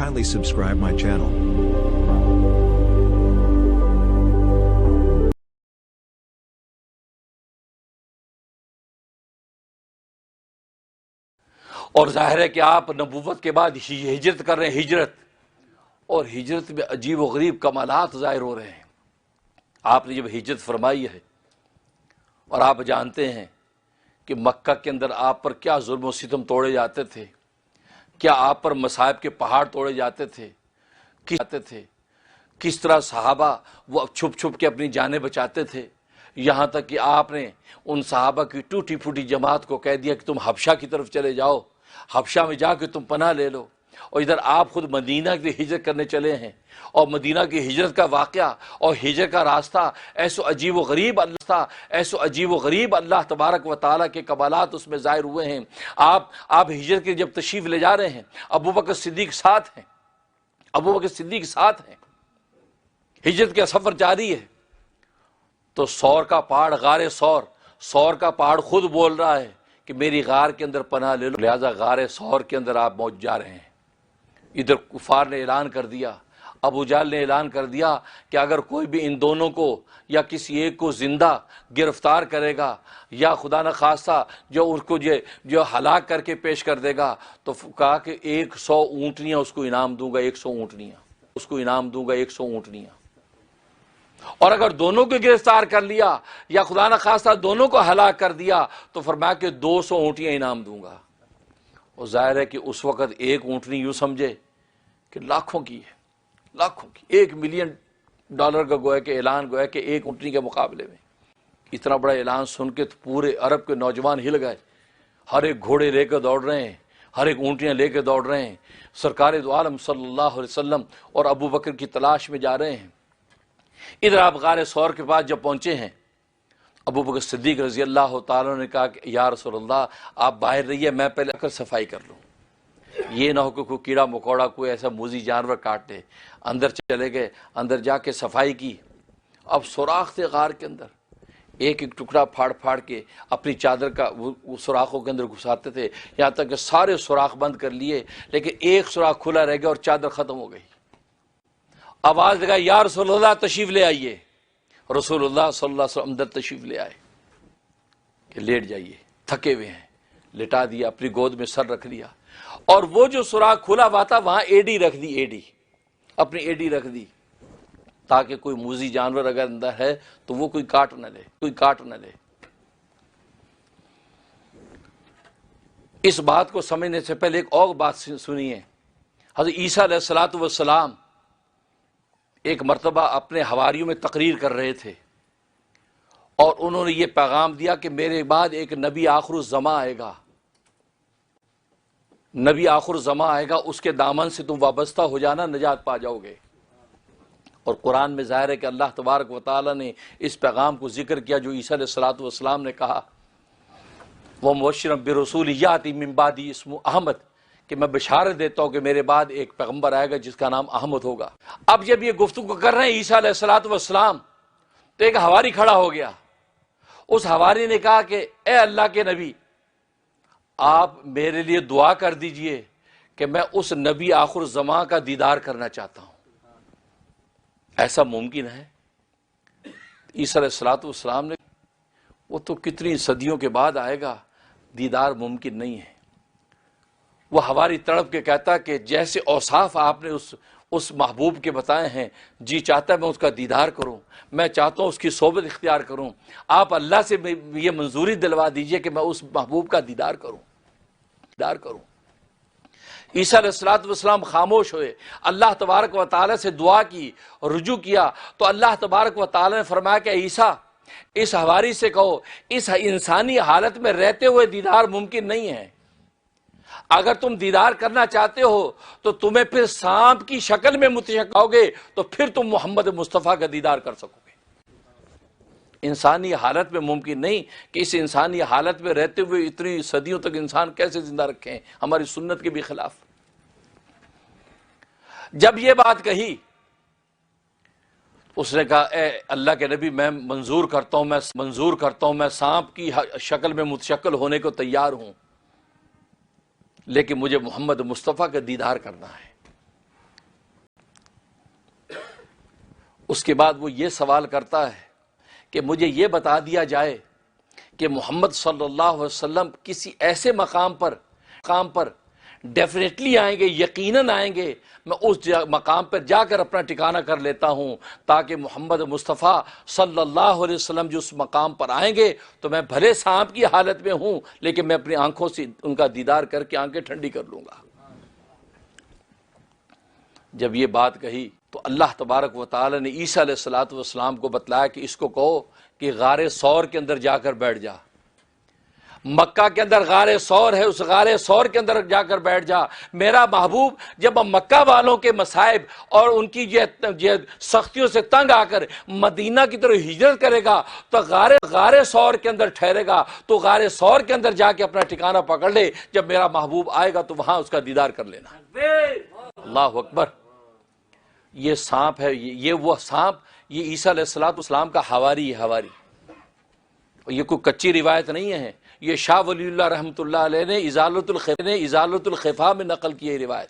Kindly subscribe my channel. اور ظاہر ہے کہ آپ نبوت کے بعد ہجرت کر رہے ہیں، ہجرت، اور ہجرت میں عجیب و غریب کمالات ظاہر ہو رہے ہیں۔ آپ نے جب ہجرت فرمائی ہے اور آپ جانتے ہیں کہ مکہ کے اندر آپ پر کیا ظلم و ستم توڑے جاتے تھے، کیا آپ پر مصائب کے پہاڑ توڑے جاتے تھے، کس طرح صحابہ وہ چھپ چھپ کے اپنی جانیں بچاتے تھے، یہاں تک کہ آپ نے ان صحابہ کی ٹوٹی پھوٹی جماعت کو کہہ دیا کہ تم حبشہ کی طرف چلے جاؤ، حبشہ میں جا کے تم پناہ لے لو، اور ادھر آپ خود مدینہ کی ہجرت کرنے چلے ہیں، اور مدینہ کی ہجرت کا واقعہ اور ہجرت کا راستہ ایسو عجیب و غریب اللہ تبارک و تعالیٰ کے کمالات اس میں ظاہر ہوئے ہیں۔ آپ ہجرت کے جب تشریف لے جا رہے ہیں، ابو بکر صدیق ساتھ ہیں، ہجرت کا سفر جاری ہے، تو سور کا پہاڑ، غار سور کا پہاڑ خود بول رہا ہے کہ میری غار کے اندر پناہ لے لو، لہذا غار سور کے اندر آپ پہنچ جا رہے ہیں۔ ادھر کفار نے اعلان کر دیا، ابو جہل نے اعلان کر دیا کہ اگر کوئی بھی ان دونوں کو یا کسی ایک کو زندہ گرفتار کرے گا یا خدا نخواستہ جو اس کو جو ہلاک کر کے پیش کر دے گا، تو کہا کہ 100 اونٹنیاں اس کو انعام دوں گا، 100 اونٹنیاں، اور اگر دونوں کو گرفتار کر لیا یا خدا نخواستہ دونوں کو ہلاک کر دیا تو فرمایا کہ 200 اونٹیاں انعام دوں گا۔ اور ظاہر ہے کہ اس وقت ایک اونٹنی یوں سمجھے کہ لاکھوں کی ہے، $1 ملین کا گویا کہ ایک اونٹنی کے مقابلے میں۔ اتنا بڑا اعلان سن کے تو پورے عرب کے نوجوان ہل گئے، ہر ایک گھوڑے لے کے دوڑ رہے ہیں، ہر ایک اونٹیاں لے کے دوڑ رہے ہیں، سرکار دو عالم صلی اللہ علیہ وسلم اور ابو بکر کی تلاش میں جا رہے ہیں۔ ادھر آپ غار سور کے پاس جب پہنچے ہیں، ابو بکر صدیق رضی اللہ تعالیٰ نے کہا کہ یا رسول اللہ آپ باہر رہیے، میں پہلے کر صفائی کر لوں، یہ نہ ہو کہ کوئی کیڑا مکوڑا کوئی ایسا موذی جانور کاٹ لے۔ اندر چلے گئے، اندر جا کے صفائی کی۔ اب سوراخ تھے غار کے اندر، ایک ایک ٹکڑا پھاڑ کے اپنی چادر کا وہ سوراخوں کے اندر گھساتے تھے، یہاں تک کہ سارے سوراخ بند کر لیے، لیکن ایک سوراخ کھلا رہ گیا اور چادر ختم ہو گئی۔ آواز لگا یا رسول اللہ تشریف لے آئیے۔ رسول اللہ صلی اللہ علیہ وسلم اندر تشریف لے آئے کہ لیٹ جائیے، تھکے ہوئے ہیں، لٹا دیا، اپنی گود میں سر رکھ لیا، اور وہ جو سوراخ کھلا ہوا تھا وہاں ایڈی رکھ دی، اپنی ایڈی رکھ دی، تاکہ کوئی موذی جانور اگر اندر ہے تو وہ کوئی کاٹ نہ لے۔ اس بات کو سمجھنے سے پہلے ایک اور بات سنیے۔ حضرت عیسیٰ علیہ الصلوۃ والسلام ایک مرتبہ اپنے حواریوں میں تقریر کر رہے تھے، اور انہوں نے یہ پیغام دیا کہ میرے بعد ایک نبی آخر الزمان آئے گا، اس کے دامن سے تم وابستہ ہو جانا، نجات پا جاؤ گے۔ اور قرآن میں ظاہر ہے کہ اللہ تبارک و تعالیٰ نے اس پیغام کو ذکر کیا جو عیسیٰ علیہ الصلوۃ والسلام نے کہا، وَمُبَشِّرًا بِرَسُولٍ یَأْتِی مِن بَعْدِی اسمہ احمد، کہ میں بشارت دیتا ہوں کہ میرے بعد ایک پیغمبر آئے گا جس کا نام احمد ہوگا۔ اب جب یہ گفتگو کر رہے ہیں عیسیٰ علیہ الصلوۃ والسلام، تو ایک حواری کھڑا ہو گیا۔ اس حواری نے کہا کہ اے اللہ کے نبی، آپ میرے لیے دعا کر دیجئے کہ میں اس نبی آخر الزمان کا دیدار کرنا چاہتا ہوں۔ ایسا ممکن ہے؟ عیسیٰ علیہ الصلوۃ والسلام نے، وہ تو کتنی صدیوں کے بعد آئے گا، دیدار ممکن نہیں ہے۔ وہ حواری تڑپ کے کہتا کہ جیسے اوصاف آپ نے اس محبوب کے بتائے ہیں، جی چاہتا ہے میں اس کا دیدار کروں، میں چاہتا ہوں اس کی صحبت اختیار کروں، آپ اللہ سے یہ منظوری دلوا دیجئے کہ میں اس محبوب کا دیدار کروں۔ عیسیٰ علیہ الصلوۃ والسلام خاموش ہوئے، اللہ تبارک و تعالیٰ سے دعا کی، رجوع کیا، تو اللہ تبارک و تعالیٰ نے فرمایا کہ عیسیٰ اس حواری سے کہو اس انسانی حالت میں رہتے ہوئے دیدار ممکن نہیں ہے، اگر تم دیدار کرنا چاہتے ہو تو تمہیں پھر سانپ کی شکل میں متشکل ہوگے تو پھر تم محمد مصطفیٰ کا دیدار کر سکو گے۔ انسانی حالت میں ممکن نہیں کہ اس انسانی حالت میں رہتے ہوئے اتنی صدیوں تک انسان کیسے زندہ رکھیں، ہماری سنت کے بھی خلاف۔ جب یہ بات کہی، اس نے کہا اے اللہ کے نبی، میں منظور کرتا ہوں میں سانپ کی شکل میں متشکل ہونے کو تیار ہوں، لیکن مجھے محمد مصطفیٰ کا دیدار کرنا ہے۔ اس کے بعد وہ یہ سوال کرتا ہے کہ مجھے یہ بتا دیا جائے کہ محمد صلی اللہ علیہ وسلم کسی ایسے مقام پر ڈیفینیٹلی آئیں گے، یقیناً آئیں گے، میں اس مقام پر جا کر اپنا ٹھکانہ کر لیتا ہوں تاکہ محمد مصطفیٰ صلی اللہ علیہ وسلم جو اس مقام پر آئیں گے تو میں بھلے سانپ کی حالت میں ہوں لیکن میں اپنی آنکھوں سے ان کا دیدار کر کے آنکھیں ٹھنڈی کر لوں گا۔ جب یہ بات کہی تو اللہ تبارک و تعالی نے عیسیٰ علیہ السلام کو بتلایا کہ اس کو کہو کہ غار ثور کے اندر جا کر بیٹھ جا، مکہ کے اندر غار ثور ہے، اس غار ثور کے اندر جا کر بیٹھ جا۔ میرا محبوب جب مکہ والوں کے مصائب اور ان کی سختیوں سے تنگ آ کر مدینہ کی طرف ہجرت کرے گا تو غار ثور کے اندر ٹھہرے گا، تو غار ثور کے اندر جا کے اپنا ٹھکانہ پکڑ لے، جب میرا محبوب آئے گا تو وہاں اس کا دیدار کر لینا۔ اللہ اکبر۔ یہ سانپ ہے، یہ وہ سانپ، یہ عیسیٰ علیہ السلام کا حواری ہے۔ یہ کوئی کچی روایت نہیں ہے، یہ شاہ ولی اللہ رحمۃ اللہ علیہ نے ازالۃ الخفا میں نقل کی ہے روایت۔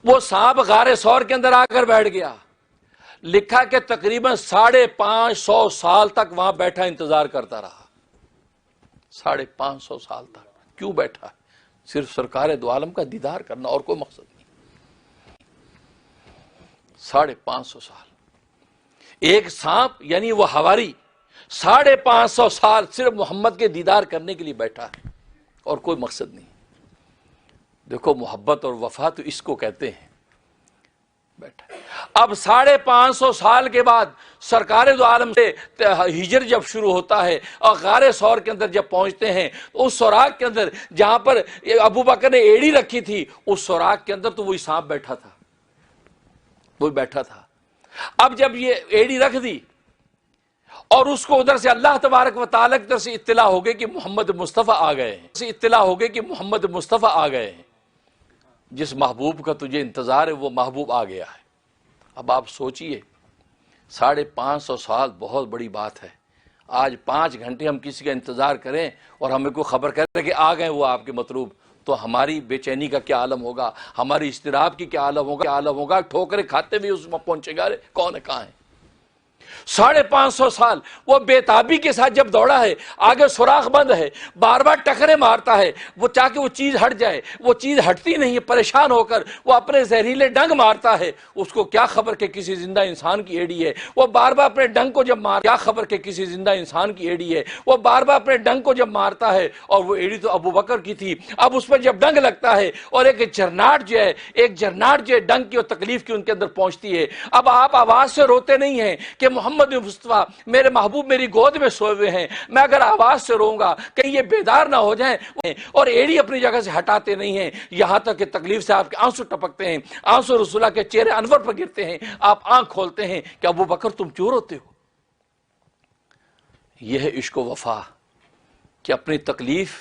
وہ سانپ غار ثور کے اندر آ کر بیٹھ گیا، لکھا کہ تقریباً 550 سال تک وہاں بیٹھا انتظار کرتا رہا۔ 550 سال تک کیوں بیٹھا؟ صرف سرکار دو عالم کا دیدار کرنا، اور کوئی مقصد نہیں۔ 550 سال ایک سانپ یعنی وہ حواری 550 سال صرف محمد کے دیدار کرنے کے لیے بیٹھا ہے اور کوئی مقصد نہیں۔ دیکھو محبت اور وفا تو اس کو کہتے ہیں۔ بیٹھا اب 550 سال کے بعد سرکار دو عالم سے ہجر جب شروع ہوتا ہے اور غار ثور کے اندر جب پہنچتے ہیں تو اس سوراخ کے اندر جہاں پر ابو بکر نے ایڑی رکھی تھی اس سوراخ کے اندر تو وہی سانپ بیٹھا تھا، وہی بیٹھا تھا۔ اب جب یہ ایڑی رکھ دی اور اس کو ادھر سے اللہ تبارک و تعالیٰ کی طرف سے اطلاع ہو گئی کہ محمد مصطفیٰ آ گئے ہیں، جس محبوب کا تجھے انتظار ہے وہ محبوب آ گیا ہے۔ اب آپ سوچئے 550 سال بہت بڑی بات ہے۔ آج 5 گھنٹے ہم کسی کا انتظار کریں اور ہمیں کوئی خبر کرے کہ آ گئے وہ آپ کے مطلوب، تو ہماری بے چینی کا کیا عالم ہوگا، ہماری اضطراب کی کیا عالم ہوگا، ٹھوکریں کھاتے بھی اس میں پہنچے گا، کون ہے کہاں ہے۔ 550 سال وہ بےتابی کے ساتھ جب دوڑا ہے، آگے سوراخ بند ہے، بار بار ٹکرے مارتا ہے، وہ چاہ کے وہ چیز ہٹ جائے، وہ چیز ہٹتی نہیں ہے، پریشان ہو کر وہ اپنے زہریلے ڈنگ مارتا ہے۔ اس کو کیا خبر کہ کسی زندہ انسان کی ایڑی ہے، وہ بار بار اپنے ڈنگ کو جب کیا خبر کہ کسی زندہ انسان کی ایڑی ہے، وہ بار بار اپنے ڈنگ کو جب مارتا ہے، اور وہ ایڑی تو ابو بکر کی تھی۔ اب اس پر جب ڈنگ لگتا ہے اور ایک جرناٹ جو ہے ڈنگ کی اور تکلیف کی ان کے اندر پہنچتی ہے، اب آپ آواز سے روتے نہیں ہیں کہ محمد مصطفیٰ میرے محبوب میری گود میں سوئے ہوئے ہیں، میں اگر آواز سے روؤں گا کہیں یہ بیدار نہ ہو جائیں، اور ایڑی اپنی جگہ سے ہٹاتے نہیں ہیں، یہاں تک کہ تکلیف سے آپ کے آنسو ٹپکتے ہیں، آنسو رسول اللہ کے چہرے انور پر گرتے ہیں، آپ آنکھ کھولتے ہیں کہ ابو بکر تم کیوں روتے ہو؟ یہ ہے عشق و وفا کہ اپنی تکلیف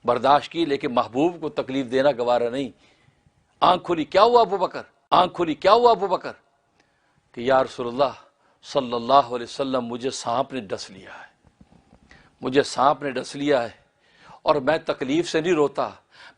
برداشت کی لیکن محبوب کو تکلیف دینا گوارا نہیں۔ آنکھ کھولی، کیا ہوا ابو بکر؟ کہ یا رسول اللہ صلی اللہ علیہ وسلم مجھے سانپ نے ڈس لیا ہے، اور میں تکلیف سے نہیں روتا،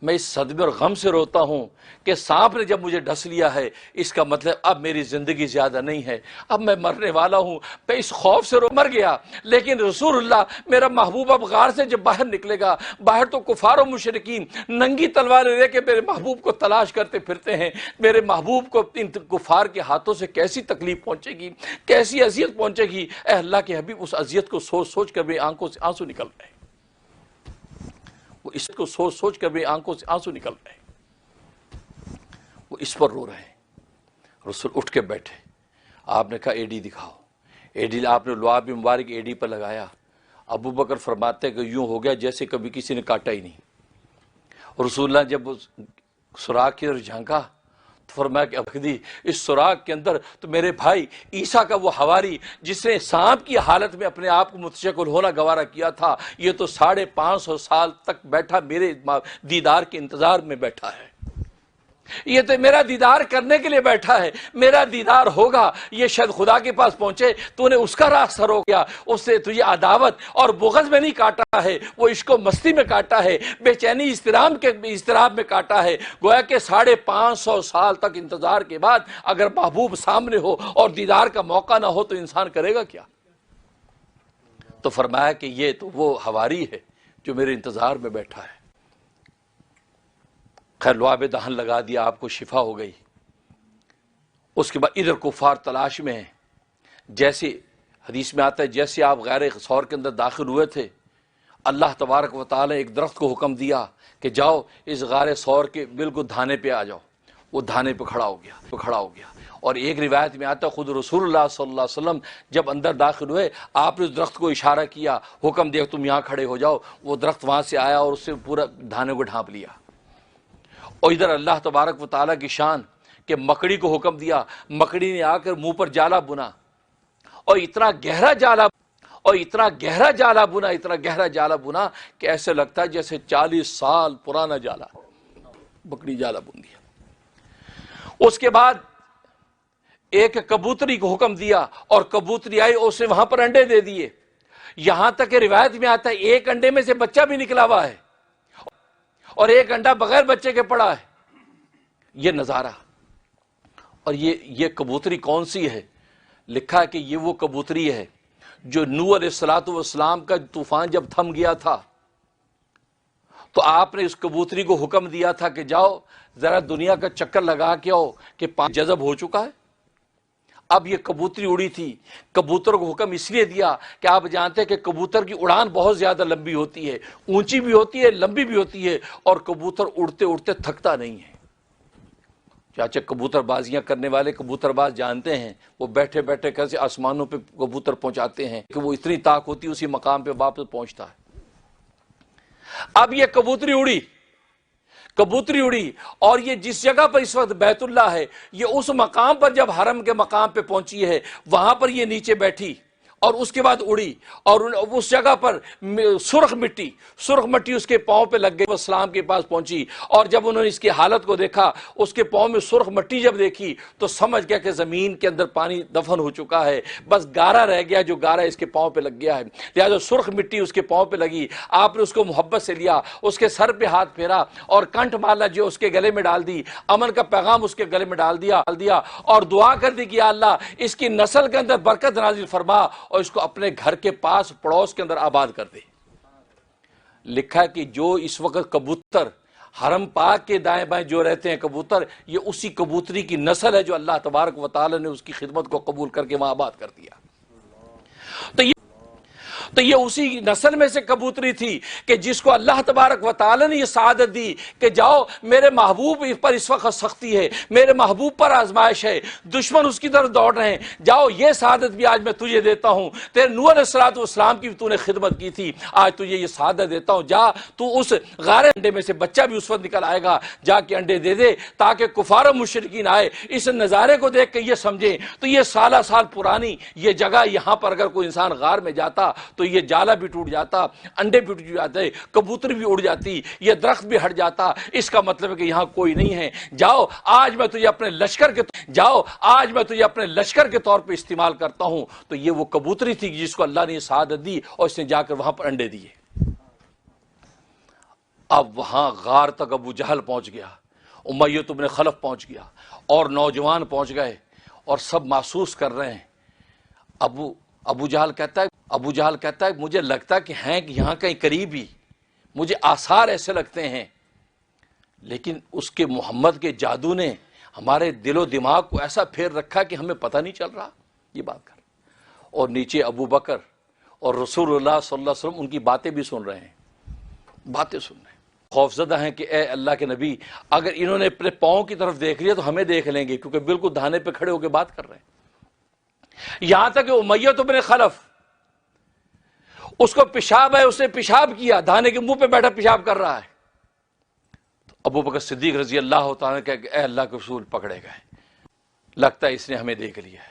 میں اس صدمے اور غم سے روتا ہوں کہ سانپ نے جب مجھے ڈس لیا ہے، اس کا مطلب اب میری زندگی زیادہ نہیں ہے، اب میں مرنے والا ہوں، میں اس خوف سے مر گیا۔ لیکن رسول اللہ میرا محبوب اب غار سے جب باہر نکلے گا، باہر تو کفار و مشرکین ننگی تلواریں لے کے میرے محبوب کو تلاش کرتے پھرتے ہیں، میرے محبوب کو ان کفار کے ہاتھوں سے کیسی تکلیف پہنچے گی، کیسی اذیت پہنچے گی۔ اے اللہ کے حبیب، اس اذیت کو سوچ کر میری آنکھوں سے آنسو نکل رہے ہیں، وہ اس کو سوچ کر میری آنکھوں سے آنسو نکل رہے ہیں، وہ اس پر رو رہے ہیں۔ رسول اٹھ کے بیٹھے، آپ نے کہا ایڈی دکھاؤ۔ ایڈی آپ نے لعاب مبارک ایڈی پر لگایا۔ ابو بکر فرماتے کہ یوں ہو گیا جیسے کبھی کسی نے کاٹا ہی نہیں۔ رسول اللہ جب سوراخ کی طرف جھانکا تو فرمایا کہ ابدی اس سوراخ کے اندر تو میرے بھائی عیسیٰ کا وہ حواری جس نے سانپ کی حالت میں اپنے آپ کو متشکل ہونا گوارا کیا تھا، یہ تو 550 سال تک بیٹھا میرے دیدار کے انتظار میں بیٹھا ہے۔ یہ تو میرا دیدار کرنے کے لیے بیٹھا ہے، میرا دیدار ہوگا، یہ شاید خدا کے پاس پہنچے، تو نے اس کا راستہ روک گیا، اس سے تجھے عداوت اور بغض میں نہیں کاٹا ہے، وہ عشق و مستی میں کاٹا ہے، بے چینی اضطراب میں کاٹا ہے۔ گویا کہ 550 سال تک انتظار کے بعد اگر محبوب سامنے ہو اور دیدار کا موقع نہ ہو تو انسان کرے گا کیا؟ تو فرمایا کہ یہ تو وہ حواری ہے جو میرے انتظار میں بیٹھا ہے۔ خیر لعاب دہن لگا دیا، آپ کو شفا ہو گئی۔ اس کے بعد ادھر کفار تلاش میں ہیں، جیسے حدیث میں آتا ہے جیسے آپ غیر ثور کے اندر داخل ہوئے تھے، اللہ تبارک و تعالی ایک درخت کو حکم دیا کہ جاؤ اس غار ثور کے بالکل دھانے پہ آ جاؤ۔ وہ دھانے پہ کھڑا ہو گیا اور ایک روایت میں آتا ہے خود رسول اللہ صلی اللہ علیہ وسلم جب اندر داخل ہوئے، آپ نے اس درخت کو اشارہ کیا، حکم دیا تم یہاں کھڑے ہو جاؤ، وہ درخت وہاں سے آیا اور اس سے پورا دھانے کو ڈھانپ لیا۔ اور ادھر اللہ تبارک و تعالیٰ کی شان کہ مکڑی کو حکم دیا، مکڑی نے آ کر منہ پر جالا بنا اور اتنا گہرا جالا بنا کہ ایسے لگتا ہے جیسے 40 سال پرانا جالا، مکڑی جالا بن دیا۔ اس کے بعد ایک کبوتری کو حکم دیا اور کبوتری آئی، اسے وہاں پر انڈے دے دیے، یہاں تک کہ روایت میں آتا ہے ایک انڈے میں سے بچہ بھی نکلا ہوا ہے اور ایک انڈا بغیر بچے کے پڑا ہے۔ یہ نظارہ، اور یہ کبوتری کون سی ہے؟ لکھا ہے کہ یہ وہ کبوتری ہے جو نوح علیہ الصلوۃ والسلام کا طوفان جب تھم گیا تھا تو آپ نے اس کبوتری کو حکم دیا تھا کہ جاؤ ذرا دنیا کا چکر لگا کے آؤ کہ پانی جذب ہو چکا ہے۔ اب یہ کبوتری اڑی تھی، کبوتر کو حکم اس لیے دیا کہ آپ جانتے ہیں کہ کبوتر کی اڑان بہت زیادہ لمبی ہوتی ہے، اونچی بھی ہوتی ہے، لمبی بھی ہوتی ہے، اور کبوتر اڑتے اڑتے تھکتا نہیں ہے۔ چاچا کبوتر بازیاں کرنے والے کبوتر باز جانتے ہیں، وہ بیٹھے بیٹھے کیسے آسمانوں پہ کبوتر پہنچاتے ہیں کہ وہ اتنی طاقت ہوتی ہے اسی مقام پہ واپس پہنچتا ہے۔ اب یہ کبوتری اڑی اور یہ جس جگہ پر اس وقت بیت اللہ ہے، یہ اس مقام پر جب حرم کے مقام پہ پہنچی ہے وہاں پر یہ نیچے بیٹھی اور اس کے بعد اڑی اور اس جگہ پر سرخ مٹی اس کے پاؤں پہ لگ گئی۔ وہ اسلام کے پاس پہنچی اور جب انہوں نے اس کی حالت کو دیکھا، اس کے پاؤں میں سرخ مٹی جب دیکھی تو سمجھ گیا کہ زمین کے اندر پانی دفن ہو چکا ہے، بس گارا رہ گیا جو گارا اس کے پاؤں پہ لگ گیا ہے، لہٰذا سرخ مٹی اس کے پاؤں پہ لگی۔ آپ نے اس کو محبت سے لیا، اس کے سر پہ ہاتھ پھیرا اور کنٹھ مالا جو اس کے گلے میں ڈال دی، امن کا پیغام اس کے گلے میں ڈال دیا اور دعا کر دی کہ یا اللہ اس کی نسل کے اندر برکت نازل فرما اور اس کو اپنے گھر کے پاس پڑوس کے اندر آباد کر دے۔ لکھا ہے کہ جو اس وقت کبوتر حرم پاک کے دائیں بائیں جو رہتے ہیں کبوتر، یہ اسی کبوتری کی نسل ہے جو اللہ تبارک و تعالی نے اس کی خدمت کو قبول کر کے وہاں آباد کر دیا۔ تو یہ اسی نسل میں سے کبوتری تھی کہ جس کو اللہ تبارک و تعالی نے یہ سعادت دی کہ جاؤ میرے محبوب پر اس وقت سختی ہے، میرے محبوب پر آزمائش ہے، دشمن اس کی طرف دوڑ رہے ہیں، جاؤ یہ سعادت بھی آج میں تجھے دیتا ہوں۔ تیرے نوح علیہ الصلوۃ والسلام کی بھی تو نے خدمت کی تھی، آج تجھے یہ سعادت دیتا ہوں، جا تو اس غار انڈے میں سے بچہ بھی اس وقت نکل آئے گا، جا کے انڈے دے دے تاکہ کفار و مشرکین آئے اس نظارے کو دیکھ کے یہ سمجھیں۔ تو یہ سالہ سال پرانی یہ جگہ، یہاں پر اگر کوئی انسان غار میں جاتا تو یہ جالا بھی ٹوٹ جاتا، انڈے بھی ٹوٹ جاتے، کبوتر بھی اڑ جاتی، یہ درخت بھی ہٹ جاتا۔ اس کا مطلب ہے کہ یہاں کوئی نہیں ہے، جاؤ آج میں تجھے اپنے لشکر کے طور پہ استعمال کرتا ہوں۔ تو یہ وہ کبوتری تھی جس کو اللہ نے سعادت دی اور اس نے جا کر وہاں پر انڈے دیے۔ اب وہاں غار تک ابو جہل پہنچ گیا، امیہ بن خلف پہنچ گیا اور نوجوان پہنچ گئے اور سب محسوس کر رہے ہیں۔ ابو جہل کہتا ہے مجھے لگتا کہ ہیں کہ یہاں کہیں قریب ہی، مجھے آثار ایسے لگتے ہیں، لیکن اس کے محمد کے جادو نے ہمارے دل و دماغ کو ایسا پھیر رکھا کہ ہمیں پتہ نہیں چل رہا یہ بات کر۔ اور نیچے ابو بکر اور رسول اللہ صلی اللہ علیہ وسلم ان کی باتیں بھی سن رہے ہیں، خوفزدہ ہیں کہ اے اللہ کے نبی اگر انہوں نے اپنے پاؤں کی طرف دیکھ لیا تو ہمیں دیکھ لیں گے، کیونکہ بالکل دھانے پہ کھڑے ہو کے بات کر رہے ہیں۔ یہاں تک کہ امیہ بن خلف اس کو پیشاب ہے، اس نے پیشاب کیا، دھانے کے منہ پہ بیٹھا پیشاب کر رہا ہے، تو ابو بکر صدیق رضی اللہ تعالیٰ نے کہا کہ اے اللہ کے رسول پکڑے گئے، لگتا ہے اس نے ہمیں دیکھ لیا ہے۔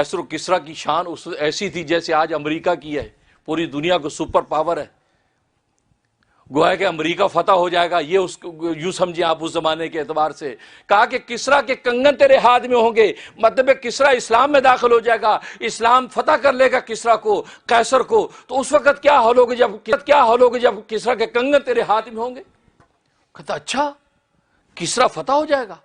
کیسر و کسرا کی شان ایسی تھی جیسے آج امریکہ کی ہے، پوری دنیا کو سپر پاور ہے، گویا کہ امریکہ فتح ہو جائے گا، یہ یوں سمجھیں آپ اس زمانے کے اعتبار سے۔ کہا کہ کسرا کے کنگن تیرے ہاتھ میں ہوں گے، مطلب کسرا اسلام میں داخل ہو جائے گا، اسلام فتح کر لے گا کسرا کو، قیصر کو، تو اس وقت کیا حال ہوگا جب کسرا کے کنگن تیرے ہاتھ میں ہوں گے؟ کہتا اچھا کسرا فتح ہو جائے گا؟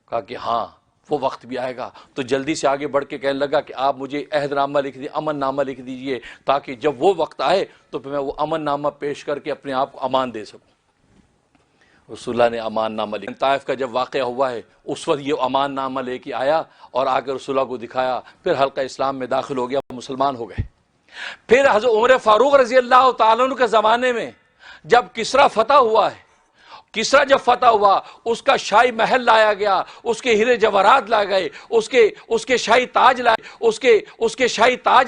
کہا کہ ہاں وہ وقت بھی آئے گا۔ تو جلدی سے آگے بڑھ کے کہنے لگا کہ آپ مجھے عہد نامہ لکھ دیجیے، امن نامہ لکھ دیجئے، تاکہ جب وہ وقت آئے تو پھر میں وہ امن نامہ پیش کر کے اپنے آپ کو امان دے سکوں۔ رسول اللہ نے امان نامہ لکھا۔ طائف کا جب واقعہ ہوا ہے اس وقت یہ امان نامہ لے کے آیا اور آ کے رسول اللہ کو دکھایا، پھر حلقہ اسلام میں داخل ہو گیا، مسلمان ہو گئے۔ پھر حضرت عمر فاروق رضی اللہ تعالیٰ عنہ کے زمانے میں جب کسرا فتح ہوا ہے، کسرا جب فتح ہوا، اس کا شاہی محل لایا گیا، اس کے ہیرے جواہرات لائے گئے، اس کے شاہی تاج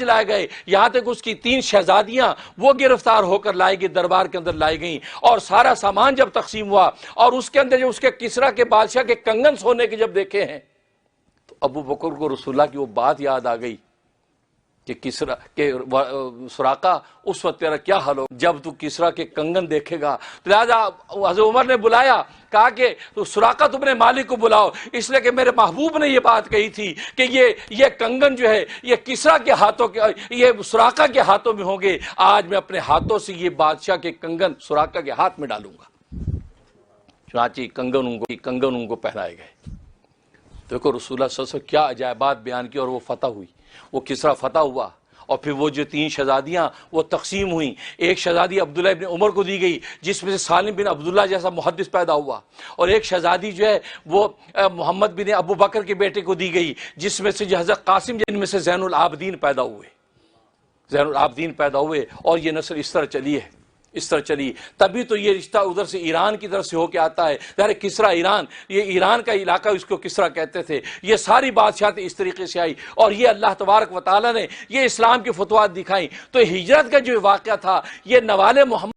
لائے گئے، یہاں تک اس کی 3 شہزادیاں وہ گرفتار ہو کر لائی گئی، دربار کے اندر لائی گئیں، اور سارا سامان جب تقسیم ہوا اور اس کے اندر جو اس کے کسرا کے بادشاہ کے کنگن سونے کے جب دیکھے ہیں تو ابو بکر کو رسول اللہ کی وہ بات یاد آ گئی کہ کسرا کہ سراقہ اس وقت تیرا کیا حال ہو جب تو کسرا کے کنگن دیکھے گا۔ لہذا حضرت عمر نے بلایا، کہا کہ سراقہ تم نے مالک کو بلاؤ، اس لیے کہ میرے محبوب نے یہ بات کہی تھی کہ یہ کنگن جو ہے یہ کسرا کے ہاتھوں کے، یہ سراقہ کے ہاتھوں میں ہوں گے، آج میں اپنے ہاتھوں سے یہ بادشاہ کے کنگن سراقہ کے ہاتھ میں ڈالوں گا۔ چنانچہ کنگن ان کو پہنائے گئے۔ دیکھو رسول اللہ صلی اللہ علیہ وسلم کیا عجائبات بیان کی، اور وہ فتح ہوئی، وہ کسرا فتح ہوا، اور پھر وہ جو 3 شہزادیاں وہ تقسیم ہوئیں۔ ایک شہزادی عبداللہ ابن عمر کو دی گئی جس میں سے سالم بن عبداللہ جیسا محدث پیدا ہوا، اور ایک شہزادی جو ہے وہ محمد بن ابو بکر کے بیٹے کو دی گئی جس میں سے جو حضرت قاسم، جن میں سے زین العابدین پیدا ہوئے، اور یہ نسل اس طرح چلی۔ تبھی تو یہ رشتہ ادھر سے ایران کی طرف سے ہو کے آتا ہے، ظاہر کسرا ایران، یہ ایران کا علاقہ، اس کو کسرا کہتے تھے۔ یہ ساری بادشاہت اس طریقے سے آئی، اور یہ اللہ تبارک و تعالیٰ نے یہ اسلام کی فتوحات دکھائیں۔ تو ہجرت کا جو واقعہ تھا یہ نوال محمد